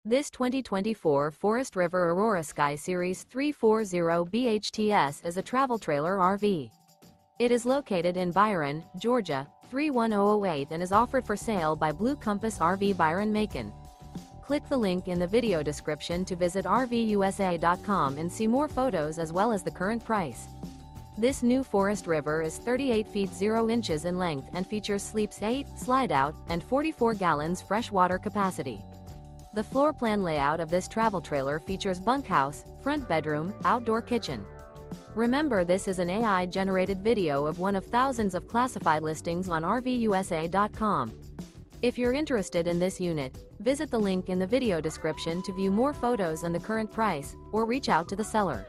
This 2024 Forest River Aurora Sky Series 340 BHTS is a travel trailer RV. It is located in Byron, Georgia, 31008 and is offered for sale by Blue Compass RV Byron-Macon. Click the link in the video description to visit RVUSA.com and see more photos as well as the current price. This new Forest River is 38 feet 0 inches in length and features sleeps 8, slide-out, and 44 gallons fresh water capacity. The floor plan layout of this travel trailer features bunkhouse, front bedroom, outdoor kitchen. Remember, this is an AI-generated video of one of thousands of classified listings on RVUSA.com. If you're interested in this unit, visit the link in the video description to view more photos and the current price, or reach out to the seller.